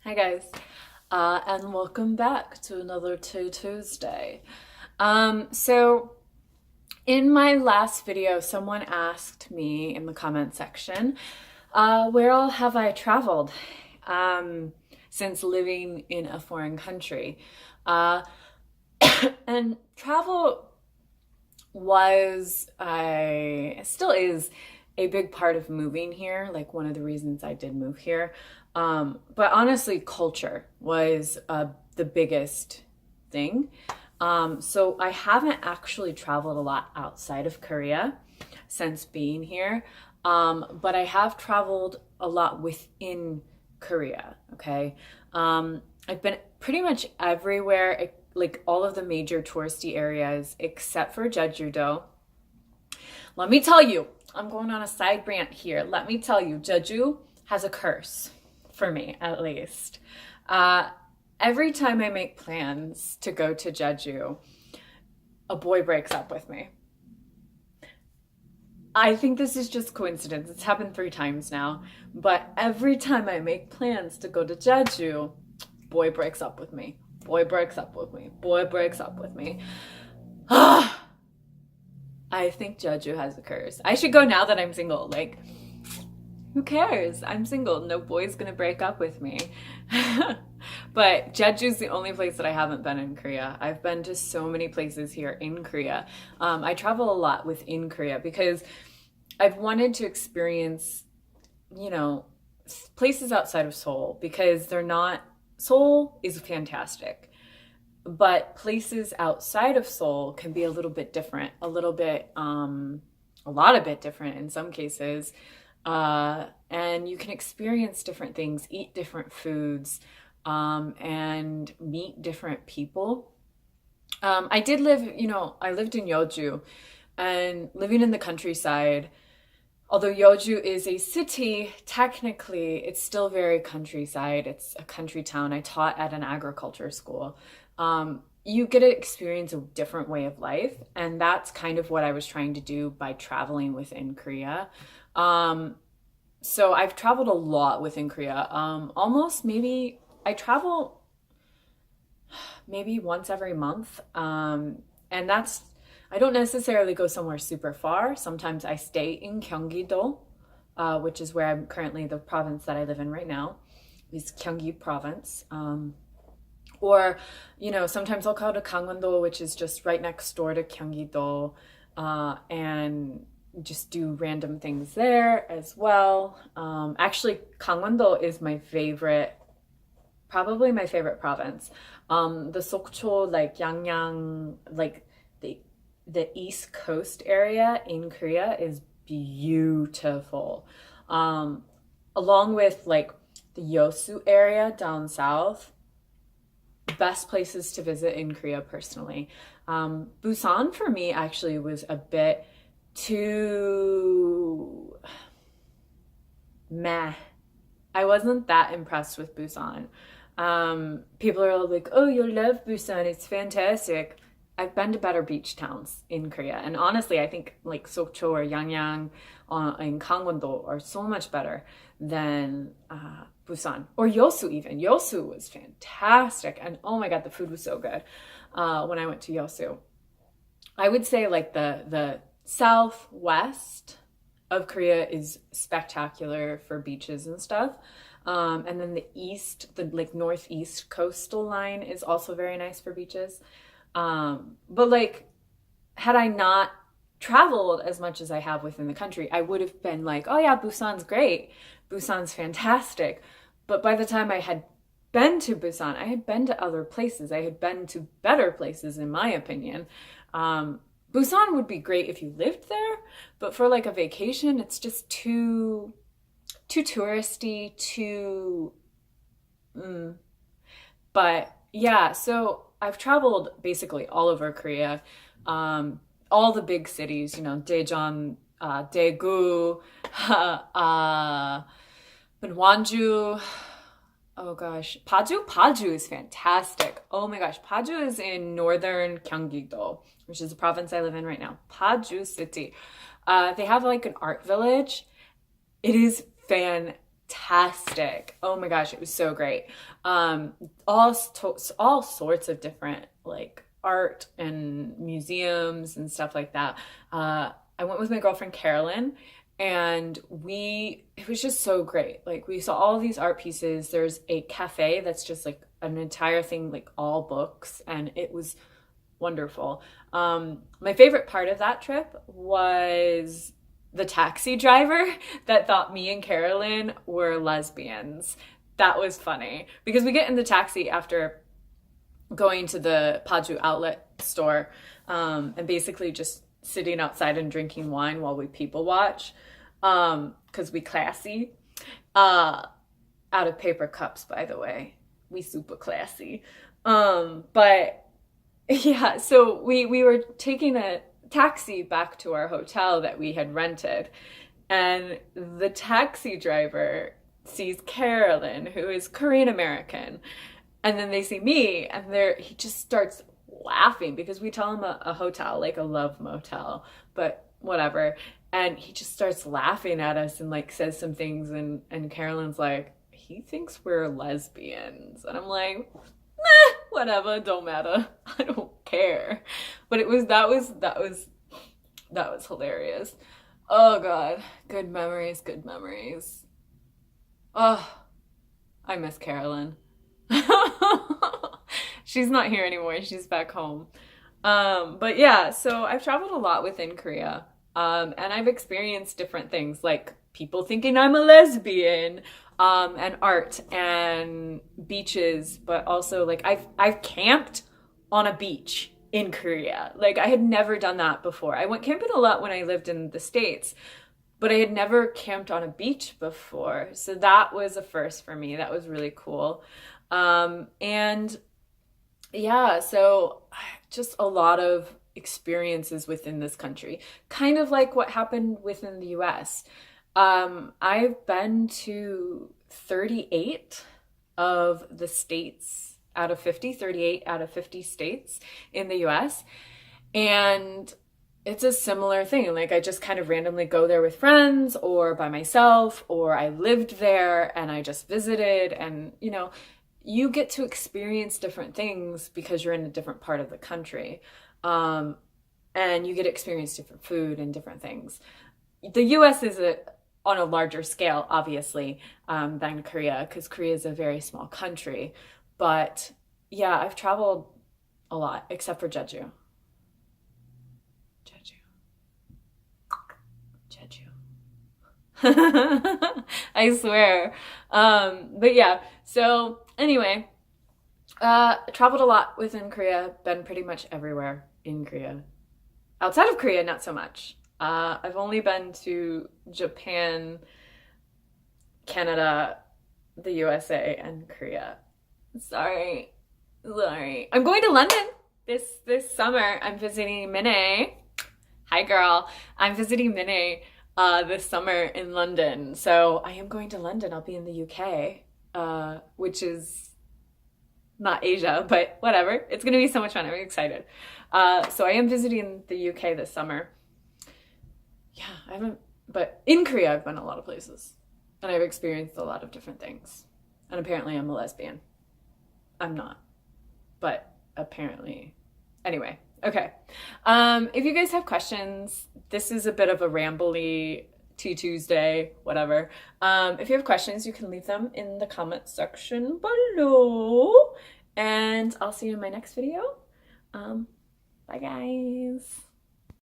Hi guys, and welcome back to another Tuesday. So in my last video, someone asked me in the comment section, where all have I traveled since living in a foreign country? And travel still is a big part of moving here, like one of the reasons I did move here. But honestly, culture was the biggest thing. So I haven't actually traveled a lot outside of Korea since being here, but I have traveled a lot within Korea, okay? I've been pretty much everywhere, like all of the major touristy areas except for Jeju-do. Let me tell you, I'm going on a side rant here. Let me tell you, Jeju has a curse, for me at least. Every time I make plans to go to Jeju, a boy breaks up with me. I think this is just coincidence. It's happened 3 times now. But every time I make plans to go to Jeju, boy breaks up with me. Boy breaks up with me. Boy breaks up with me. I think Jeju has a curse. I should go now that I'm single. Like, who cares? I'm single. No boy's gonna break up with me. But Jeju's the only place that I haven't been in Korea. I've been to so many places here in Korea. I travel a lot within Korea because I've wanted to experience, places outside of Seoul because Seoul is fantastic. But places outside of Seoul can be a little bit different, a lot of bit different in some cases. And you can experience different things, eat different foods, and meet different people. I lived in Yeoju, and living in the countryside, although Yeoju is a city, technically it's still very countryside. It's a country town. I taught at an agriculture school. You get to experience a different way of life, and that's kind of what I was trying to do by traveling within Korea. So I've traveled a lot within Korea. I travel maybe once every month. And I don't necessarily go somewhere super far. Sometimes I stay in Gyeonggi-do, which is where I'm currently, the province that I live in right now is Gyeonggi province. Or, sometimes I'll go to Gangwon-do, which is just right next door to Gyeonggi-do, and just do random things there as well. Actually, Gangwon-do is probably my favorite province. The Sokcho, like Yangyang, like the East Coast area in Korea is beautiful. Along with like the Yosu area down south, best places to visit in Korea personally. Busan for me actually was a bit too meh. I wasn't that impressed with Busan. People are like, oh, you love Busan, it's fantastic. I've been to better beach towns in Korea. And honestly, I think like Sokcho or Yangyang and Gangwon-do are so much better than Busan. Or Yosu even. Yosu was fantastic. And oh my God, the food was so good when I went to Yosu. I would say like the southwest of Korea is spectacular for beaches and stuff. And then the like northeast coastal line is also very nice for beaches. But like, had I not traveled as much as I have within the country, I would have been like, oh yeah, Busan's great. Busan's fantastic. But by the time I had been to Busan, I had been to other places. I had been to better places, in my opinion. Busan would be great if you lived there, but for like a vacation, it's just too touristy, But yeah, so I've traveled basically all over Korea, all the big cities, Daejeon, Daegu, Wonju. Oh gosh, Paju? Paju is fantastic. Oh my gosh, Paju is in northern Gyeonggi-do, which is the province I live in right now. Paju City. They have like an art village. It is fantastic. fantastic. Oh my gosh, it was so great. Um, all sorts of different like art and museums and stuff like that. I went with my girlfriend Carolyn, and it was just so great. Like we saw all these art pieces. There's a cafe that's just like an entire thing, like all books, and it was wonderful. My favorite part of that trip was the taxi driver that thought me and Carolyn were lesbians. That was funny because we get in the taxi after going to the Paju outlet store, and basically just sitting outside and drinking wine while we people watch, because we classy, out of paper cups, by the way. We super classy. But yeah, so we were taking a taxi back to our hotel that we had rented, and the taxi driver sees Carolyn, who is Korean American, and then they see me, and he just starts laughing because we tell him a hotel, like a love motel, but whatever. And he just starts laughing at us and like says some things, and Carolyn's like, he thinks we're lesbians. And I'm like, nah, whatever, don't matter. I don't care. But that was hilarious. Oh God, good memories, good memories. Oh, I miss Carolyn. She's not here anymore. She's back home. But yeah, so I've traveled a lot within Korea. And I've experienced different things like people thinking I'm a lesbian, and art and beaches, but also like I've camped on a beach in Korea. Like I had never done that before. I went camping a lot when I lived in the States, but I had never camped on a beach before. So that was a first for me. That was really cool. And yeah, so just a lot of experiences within this country, kind of like what happened within the US. I've been to 38 of the states out of 50, 38 out of 50 states in the US. And it's a similar thing. Like I just kind of randomly go there with friends or by myself, or I lived there and I just visited, and you get to experience different things because you're in a different part of the country. And you get to experience different food and different things. The US is on a larger scale, obviously, than Korea, because Korea is a very small country. But yeah, I've traveled a lot, except for Jeju. I swear. But yeah, so anyway, traveled a lot within Korea, been pretty much everywhere in Korea. Outside of Korea, not so much. I've only been to Japan, Canada, the USA, and Korea. Sorry. I'm going to London this summer. I'm visiting Minnie. Hi, girl. I'm visiting Minnie this summer in London. So I am going to London. I'll be in the UK, which is not Asia, but whatever. It's going to be so much fun. I'm excited. So I am visiting the UK this summer. Yeah, but in Korea, I've been a lot of places and I've experienced a lot of different things. And apparently I'm a lesbian. I'm not, but apparently. Anyway, okay. If you guys have questions, this is a bit of a rambly Tea Tuesday, whatever. If you have questions, you can leave them in the comment section below. And I'll see you in my next video. Bye guys.